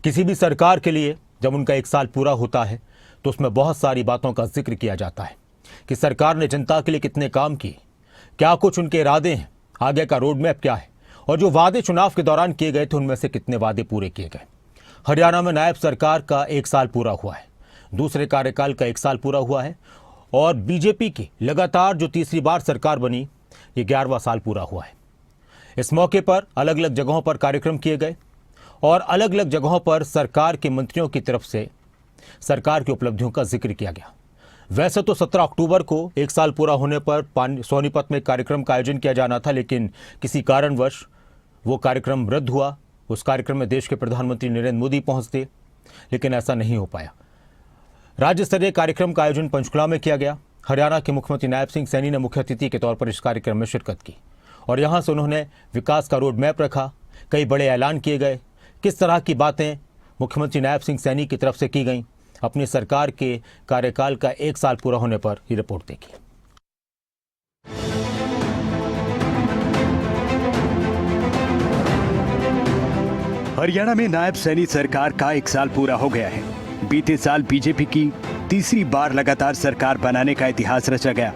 किसी भी सरकार के लिए जब उनका 1 साल पूरा होता है तो उसमें बहुत सारी बातों का जिक्र किया जाता है कि सरकार ने जनता के लिए कितने काम किए, क्या कुछ उनके इरादे हैं, आगे का रोड मैप क्या है और जो वादे चुनाव के दौरान किए गए थे उनमें से कितने वादे पूरे किए गए। हरियाणा में नायब सरकार का 1 साल पूरा हुआ है, दूसरे कार्यकाल का 1 साल पूरा हुआ है और बीजेपी की लगातार जो तीसरी बार सरकार बनी ये 11वां साल पूरा हुआ है। इस मौके पर अलग अलग जगहों पर कार्यक्रम किए गए और अलग अलग जगहों पर सरकार के मंत्रियों की तरफ से सरकार की उपलब्धियों का जिक्र किया गया। वैसे तो 17 अक्टूबर को 1 साल पूरा होने पर सोनीपत में कार्यक्रम का आयोजन किया जाना था, लेकिन किसी कारणवश वो कार्यक्रम रद्द हुआ। उस कार्यक्रम में देश के प्रधानमंत्री नरेंद्र मोदी पहुंचते, लेकिन ऐसा नहीं हो पाया। राज्य स्तरीय कार्यक्रम का आयोजन पंचकुला में किया गया। हरियाणा के मुख्यमंत्री नायब सिंह सैनी ने मुख्य अतिथि के तौर पर इस कार्यक्रम में शिरकत की और यहां से उन्होंने विकास का रोड मैप रखा, कई बड़े ऐलान किए गए। किस तरह की बातें मुख्यमंत्री नायब सिंह सैनी की तरफ से की गई, अपनी सरकार के कार्यकाल का 1 साल पूरा होने पर ये रिपोर्ट देखिए। हरियाणा में नायब सैनी सरकार का 1 साल पूरा हो गया है। बीते साल बीजेपी की तीसरी बार लगातार सरकार बनाने का इतिहास रचा गया।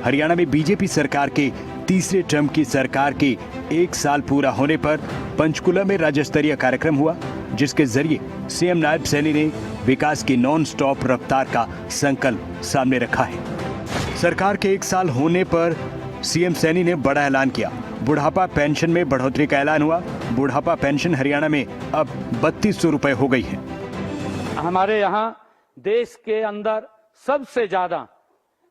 हरियाणा में बीजेपी सरकार के तीसरे टर्म की सरकार के 1 साल पूरा होने पर पंचकुला में राज्य स्तरीय कार्यक्रम हुआ, जिसके जरिए सीएम नायब सैनी ने विकास की नॉन स्टॉप रफ्तार का संकल्प सामने रखा है। सरकार के 1 साल होने पर सीएम सैनी ने बड़ा ऐलान किया। बुढ़ापा पेंशन में बढ़ोतरी का ऐलान हुआ। बुढ़ापा पेंशन हरियाणा में अब 3200 रुपए हो गई है। हमारे यहाँ देश के अंदर सबसे ज्यादा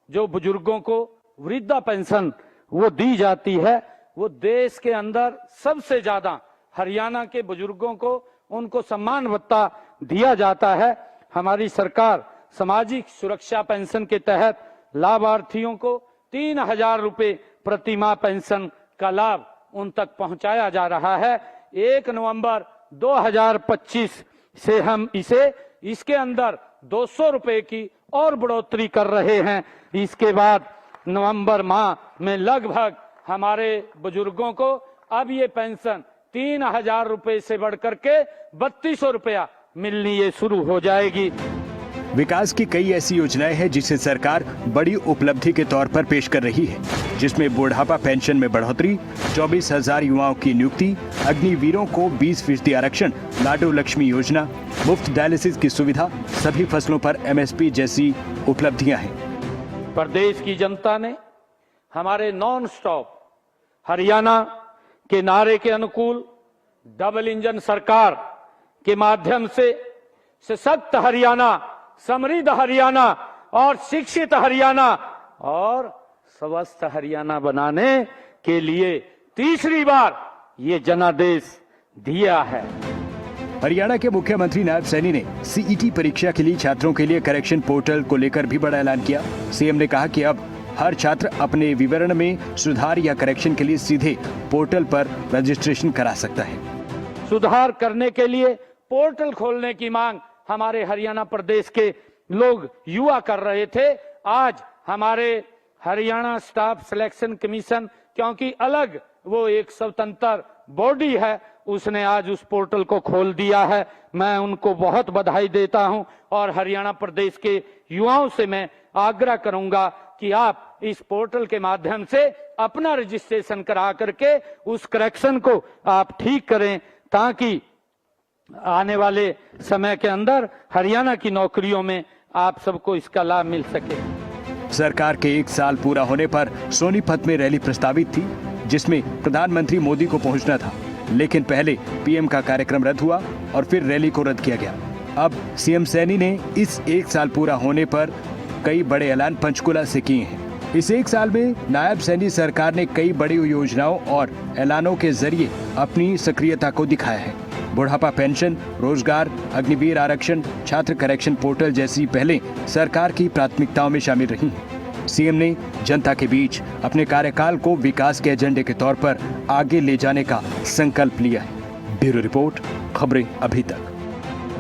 जो बुजुर्गों को वृद्धा पेंशन वो दी जाती है, वो देश के अंदर सबसे ज्यादा हरियाणा के बुजुर्गों को उनको सम्मान भत्ता दिया जाता है। हमारी सरकार सामाजिक सुरक्षा पेंशन के तहत लाभार्थियों को 3000 रुपए प्रति माह पेंशन का लाभ उन तक पहुंचाया जा रहा है। 1 नवंबर 2025 से हम इसके अंदर 200 रुपए की और बढ़ोतरी कर रहे हैं। इसके बाद नवंबर माह में लगभग हमारे बुजुर्गों को अब ये पेंशन 3000 रुपए से बढ़कर के 3200 रुपया मिलनी ये शुरू हो जाएगी। विकास की कई ऐसी योजनाएं हैं जिसे सरकार बड़ी उपलब्धि के तौर पर पेश कर रही है, जिसमें बुढ़ापा पेंशन में बढ़ोतरी, 24,000 युवाओं की नियुक्ति, अग्निवीरों को 20% आरक्षण, लाडो लक्ष्मी योजना, मुफ्त डायलिसिस की सुविधा, सभी फसलों पर MSP जैसी उपलब्धियां हैं। प्रदेश की जनता ने हमारे नॉन स्टॉप हरियाणा के नारे के अनुकूल डबल इंजन सरकार के माध्यम से सशक्त हरियाणा, समृद्ध हरियाणा और शिक्षित हरियाणा और स्वस्थ हरियाणा बनाने के लिए तीसरी बार ये जनादेश दिया है। हरियाणा के मुख्यमंत्री नायब सैनी ने CET परीक्षा के लिए छात्रों के लिए करेक्शन पोर्टल को लेकर भी बड़ा ऐलान किया। सीएम ने कहा कि अब हर छात्र अपने विवरण में सुधार या करेक्शन के लिए सीधे पोर्टल पर रजिस्ट्रेशन करा सकता है। सुधार करने के लिए पोर्टल खोलने की मांग हमारे हरियाणा प्रदेश के लोग युवा कर रहे थे। आज हमारे हरियाणा स्टाफ सिलेक्शन कमीशन, क्योंकि अलग वो एक स्वतंत्र बॉडी है, उसने आज उस पोर्टल को खोल दिया है। मैं उनको बहुत बधाई देता हूं और हरियाणा प्रदेश के युवाओं से मैं आग्रह करूंगा कि आप इस पोर्टल के माध्यम से अपना रजिस्ट्रेशन करा करके उस करेक्शन को आप ठीक करें, ताकि आने वाले समय के अंदर हरियाणा की नौकरियों में आप सबको इसका लाभ मिल सके। सरकार के 1 साल पूरा होने पर सोनीपत में रैली प्रस्तावित थी, जिसमें प्रधानमंत्री मोदी को पहुंचना था, लेकिन पहले पीएम का कार्यक्रम रद्द हुआ और फिर रैली को रद्द किया गया। अब सीएम सैनी ने इस 1 साल पूरा होने पर कई बड़े ऐलान पंचकुला से किए हैं। इस 1 साल में नायब सैनी सरकार ने कई बड़ी योजनाओं और ऐलानों के जरिए अपनी सक्रियता को दिखाया है। बुढ़ापा पेंशन, रोजगार, अग्निवीर आरक्षण, छात्र करेक्शन पोर्टल जैसी पहले सरकार की प्राथमिकताओं में शामिल रही हैं। सीएम ने जनता के बीच अपने कार्यकाल को विकास के एजेंडे के तौर पर आगे ले जाने का संकल्प लिया है। ब्यूरो रिपोर्ट, खबरें अभी तक।